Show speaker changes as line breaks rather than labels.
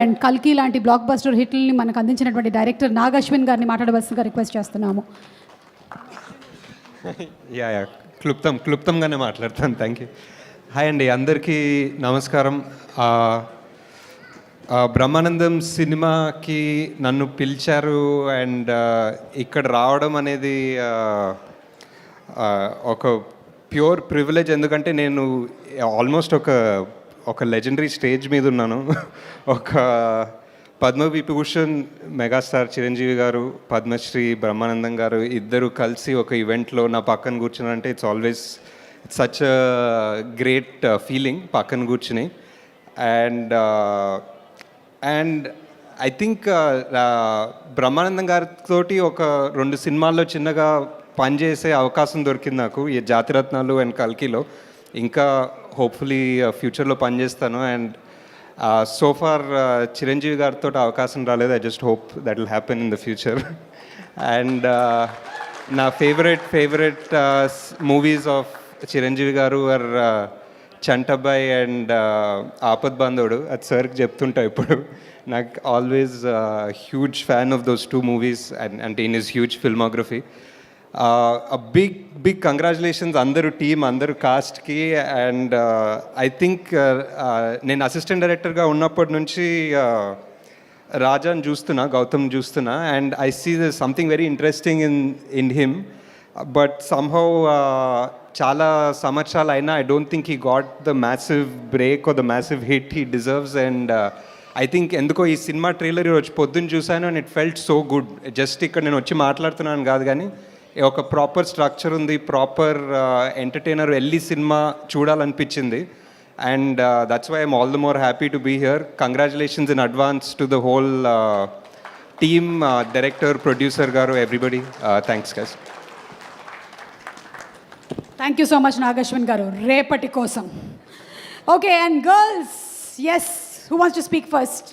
And కల్కి లాంటి block buster హిట్లని మనకు అందించినటువంటి డైరెక్టర్ నాగ్ అశ్విన్ గారిని మాట్లాడవలసిందిగా రిక్వెస్ట్ చేస్తున్నాము.
యా క్లుప్తంగానే మాట్లాడతాను. Thank you. హాయ్ అండి, అందరికీ నమస్కారం. బ్రహ్మానందం సినిమాకి నన్ను పిలిచారు అండ్ ఇక్కడ రావడం అనేది ఒక ప్యూర్ ప్రివిలేజ్. ఎందుకంటే నేను ఆల్మోస్ట్ ఒక లెజెండరీ స్టేజ్ మీద ఉన్నాను. ఒక పద్మవిభూషణ్ మెగాస్టార్ చిరంజీవి గారు, పద్మశ్రీ బ్రహ్మానందం గారు ఇద్దరు కలిసి ఒక ఈవెంట్లో నా పక్కన కూర్చున్నారంటే it's always such great feeling పక్కన కూర్చుని. అండ్ ఐ థింక్ బ్రహ్మానందం గారితో ఒక 2 సినిమాల్లో చిన్నగా పనిచేసే అవకాశం దొరికింది నాకు, ఈ జాతిరత్నాలు అండ్ కల్కిలో. ఇంకా హోప్ఫుల్లీ ఫ్యూచర్లో పనిచేస్తాను. అండ్ సో ఫార్ చిరంజీవి గారితో అవకాశం రాలేదు. I just hope that will happen in the future. And నా ఫేవరెట్ మూవీస్ ఆఫ్ చిరంజీవి గారు ఆర్ చంటబ్బాయ్ అండ్ ఆపద్ బాంధవుడు. అది సార్కి చెప్తుంటా ఇప్పుడు. నాకు always huge fan of those 2 movies and in his huge filmography. Big congratulations అందరూ టీమ్, అందరూ కాస్ట్కి. అండ్ ఐ థింక్ నేను అసిస్టెంట్ డైరెక్టర్గా ఉన్నప్పటి నుంచి రాజాని గౌతమ్ చూస్తున్నా and I see the something very interesting in him. But somehow చాలా సంవత్సరాలు అయినా I don't think he got the massive break or the massive hit he deserves. And I think ఎందుకో ఈ సినిమా ట్రైలర్ ఈరోజు పొద్దున్న చూశాను and it felt so good. Just ఇక్కడ నేను వచ్చి మాట్లాడుతున్నాను కాదు, కానీ ఒక ప్రాపర్ స్ట్రక్చర్ ఉంది, ప్రాపర్ ఎంటర్టైనర్, వెళ్ళి సినిమా చూడాలనిపించింది. And that's why I'm all the more happy to be here. Congratulations in advance to the whole team, director, producer గారు, everybody. Thanks guys.
Thank you so much Nag Ashwin గారు. రేపటి కోసం okay. And girls, yes, who wants to speak first?